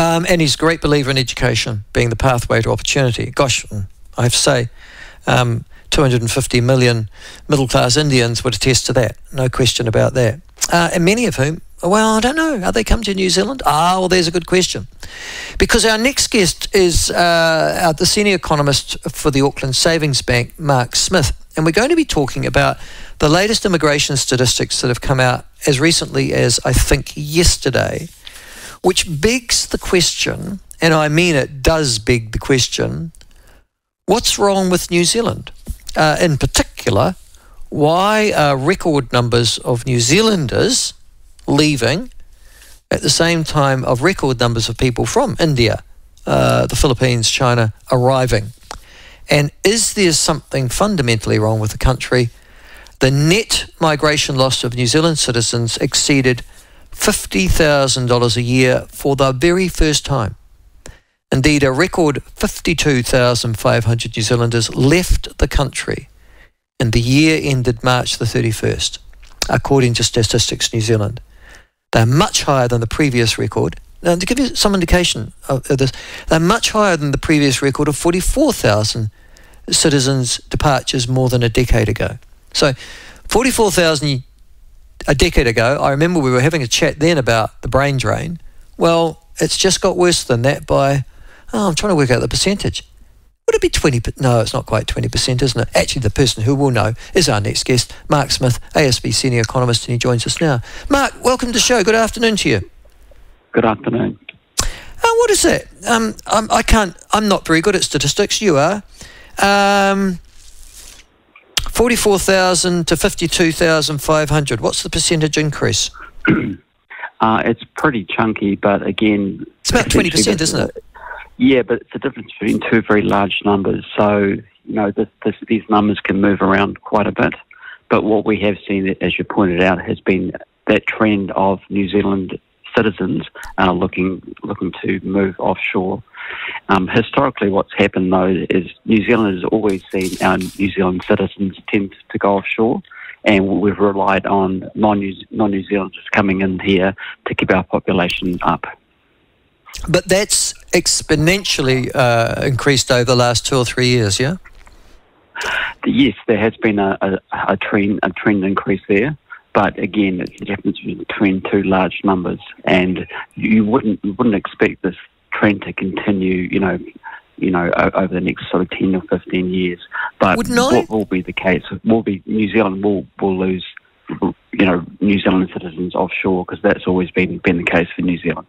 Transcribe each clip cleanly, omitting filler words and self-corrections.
And he's a great believer in education being the pathway to opportunity. Gosh, I have to say, 250 million middle-class Indians would attest to that. No question about that. And many of whom, well, I don't know, are they come to New Zealand? Well, there's a good question. Because our next guest is the senior economist for the Auckland Savings Bank, Mark Smith. And we're going to be talking about the latest immigration statistics that have come out as recently as, I think, yesterday, which begs the question, and I mean it does beg the question, what's wrong with New Zealand? In particular, why are record numbers of New Zealanders leaving at the same time of record numbers of people from India, the Philippines, China arriving? And is there something fundamentally wrong with the country? The net migration loss of New Zealand citizens exceeded $50,000 a year for the very first time. Indeed, a record 52,500 New Zealanders left the country in the year ended March the 31st, according to Statistics New Zealand. They're much higher than the previous record. Now, to give you some indication of this, they're much higher than the previous record of 44,000 citizens' departures more than a decade ago. So, 44,000 a decade ago, I remember we were having a chat then about the brain drain. Well, it's just got worse than that by, I'm trying to work out the percentage. Would it be 20? No, it's not quite 20%, isn't it? Actually, the person who will know is our next guest, Mark Smith, ASB senior economist, and he joins us now. Mark, welcome to the show. Good afternoon to you. Good afternoon. What is that? I'm not very good at statistics. You are. 44,000 to 52,500. What's the percentage increase? It's pretty chunky, but again... It's about 20%, isn't it? Yeah, but it's the difference between two very large numbers. So, these numbers can move around quite a bit. But what we have seen, as you pointed out, has been that trend of New Zealand citizens looking to move offshore. Historically, what's happened, though, is New Zealand has always seen our New Zealand citizens tend to go offshore, and we've relied on non-New Zealanders coming in here to keep our population up. But that's exponentially increased over the last 2 or 3 years, yeah? Yes, there has been a trend increase there. But again, it's the difference between two large numbers, and you wouldn't expect this trend to continue, over the next sort of 10 or 15 years. But what will be the case will be New Zealand will lose, New Zealand citizens offshore, because that's always been the case for New Zealand.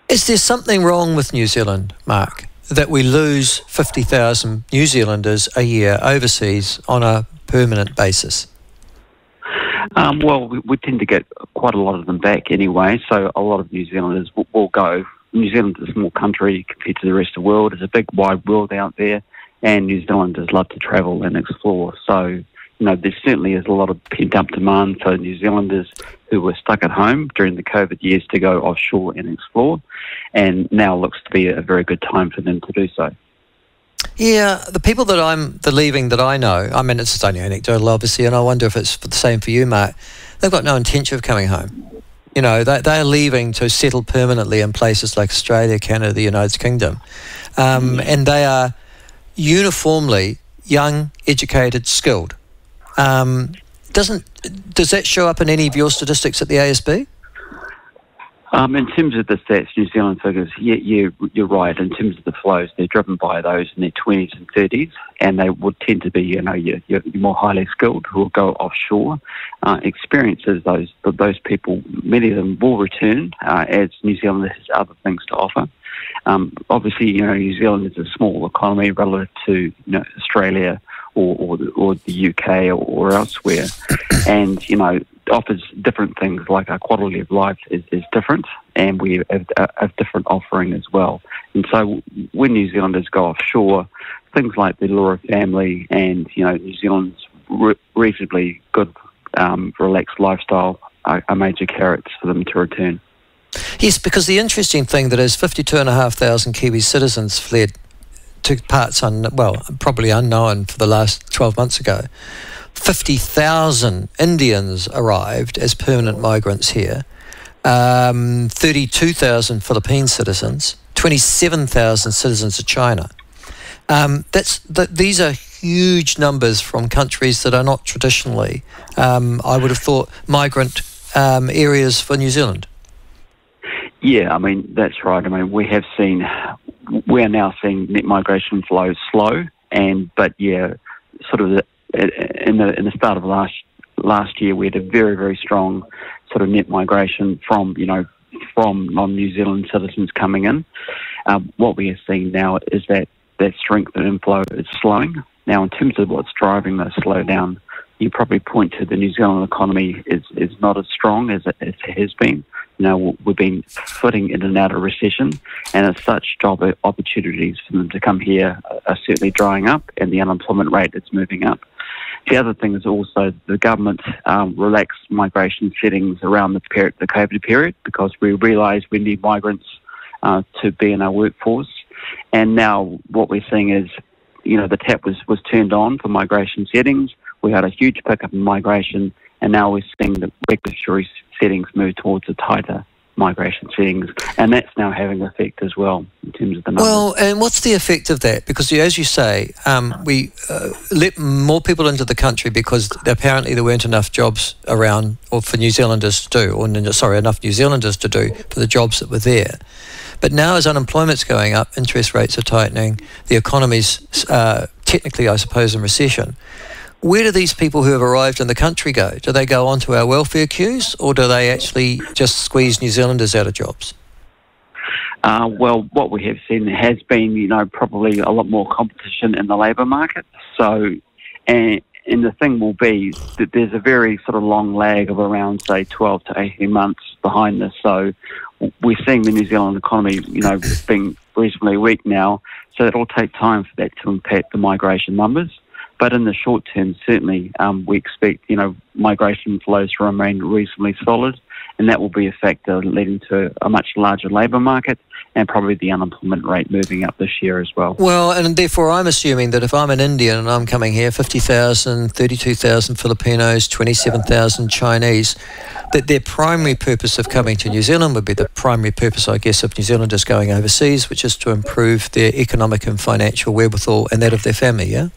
Is there something wrong with New Zealand, Mark, that we lose 50,000 New Zealanders a year overseas on a permanent basis? Well, we tend to get quite a lot of them back anyway, so a lot of New Zealanders will go. New Zealand is a small country compared to the rest of the world. It's a big, wide world out there, and New Zealanders love to travel and explore. So, there certainly is a lot of pent-up demand for New Zealanders who were stuck at home during the COVID years to go offshore and explore, and now looks to be a very good time for them to do so. Yeah, the people that I know, I mean, it's only anecdotal, obviously, and I wonder if it's the same for you, Mark. They've got no intention of coming home. They're leaving to settle permanently in places like Australia, Canada, the United Kingdom. And they are uniformly young, educated, skilled. Does that show up in any of your statistics at the ASB? In terms of the stats, New Zealand figures, yeah, you're right. In terms of the flows, they're driven by those in their 20s and 30s, and they would tend to be, your more highly skilled who will go offshore. Experiences, those people, many of them will return as New Zealand has other things to offer. Obviously, New Zealand is a small economy relative to Australia or the UK or elsewhere, and offers different things, like our quality of life is different, and we have a different offering as well. And so when New Zealanders go offshore, things like the lure of family and New Zealand's reasonably good relaxed lifestyle are major carrots for them to return. Yes, because the interesting thing that is 52,500 Kiwi citizens fled to parts probably unknown for the last 12 months ago. 50,000 Indians arrived as permanent migrants here. 32,000 Philippine citizens, 27,000 citizens of China. These are huge numbers from countries that are not traditionally, I would have thought, migrant areas for New Zealand. Yeah, I mean, that's right. I mean, we are now seeing net migration flows slow, but sort of in the start of last year, we had a very, very strong sort of net migration from non-New Zealand citizens coming in. What we are seeing now is that strength and inflow is slowing. Now, in terms of what's driving the slowdown, you probably point to the New Zealand economy is not as strong as it has been. We've been footing in and out of recession, and as such, job opportunities for them to come here are certainly drying up, and the unemployment rate is moving up. The other thing is also the government relaxed migration settings around the COVID period, because we realised we need migrants to be in our workforce. And now what we're seeing is, the tap was turned on for migration settings. We had a huge pickup in migration, and now we're seeing the regulatory settings move towards the tighter migration settings, and that's now having an effect as well in terms of the numbers. Well, and what's the effect of that? Because as you say, we let more people into the country because apparently there weren't enough jobs around or for New Zealanders to do, enough New Zealanders to do for the jobs that were there. But now as unemployment's going up, interest rates are tightening, the economy's technically, I suppose, in recession. Where do these people who have arrived in the country go? Do they go onto our welfare queues, or do they actually just squeeze New Zealanders out of jobs? Well, what we have seen has been, probably a lot more competition in the labour market. So, and the thing will be that there's a very sort of long lag of around, say, 12 to 18 months behind this. So we're seeing the New Zealand economy, being reasonably weak now. So it'll take time for that to impact the migration numbers. But in the short term, certainly, we expect, migration flows to remain reasonably solid, and that will be a factor leading to a much larger labour market and probably the unemployment rate moving up this year as well. Well, and therefore I'm assuming that if I'm an Indian and I'm coming here, 50,000, 32,000 Filipinos, 27,000 Chinese, that their primary purpose of coming to New Zealand would be the primary purpose, I guess, of New Zealanders going overseas, which is to improve their economic and financial wherewithal and that of their family, yeah?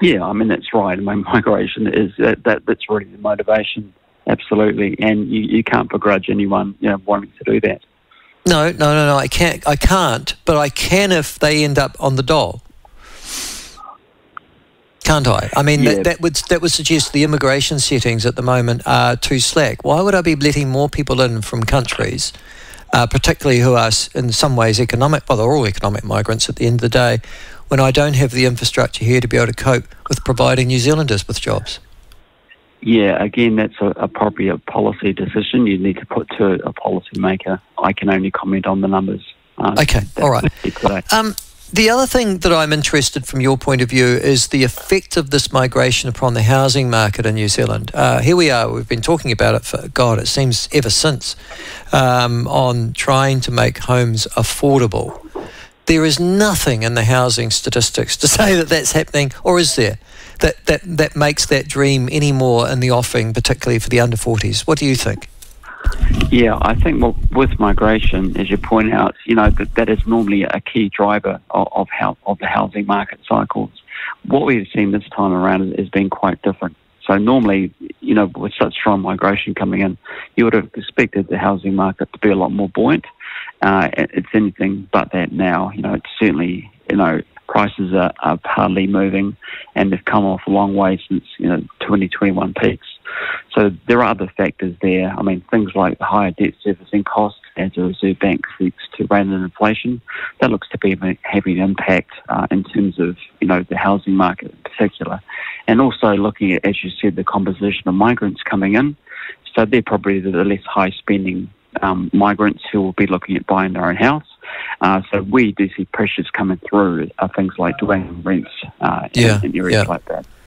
Yeah, I mean, that's right. I mean, migration is that's really the motivation, absolutely. And you can't begrudge anyone, wanting to do that. No, I can't, but I can if they end up on the dole. Can't I? I mean, yeah. that would suggest the immigration settings at the moment are too slack. Why would I be letting more people in from countries, particularly who are in some ways economic, well, they're all economic migrants at the end of the day, when I don't have the infrastructure here to be able to cope with providing New Zealanders with jobs? Yeah, again, that's probably a policy decision you need to put to a policy maker. I can only comment on the numbers. Okay, all right. The other thing that I'm interested from your point of view is the effect of this migration upon the housing market in New Zealand. Here we are, we've been talking about it for, God, it seems ever since, on trying to make homes affordable. There is nothing in the housing statistics to say that that's happening, or is there, that makes that dream any more in the offing, particularly for the under 40s? What do you think? Yeah, I think with migration, as you point out, that is normally a key driver of the housing market cycles. What we've seen this time around has been quite different. So normally, with such strong migration coming in, you would have expected the housing market to be a lot more buoyant. It's anything but that now. It's certainly, prices are hardly moving, and they've come off a long way since, 2021 peaks. So there are other factors there. I mean, things like the higher debt servicing costs as the Reserve Bank seeks to rein in inflation. That looks to be having an impact in terms of, the housing market in particular. And also looking at, as you said, the composition of migrants coming in. So they're probably the less high-spending migrants who will be looking at buying their own house. So we do see pressures coming through things like dwelling rents in areas like that.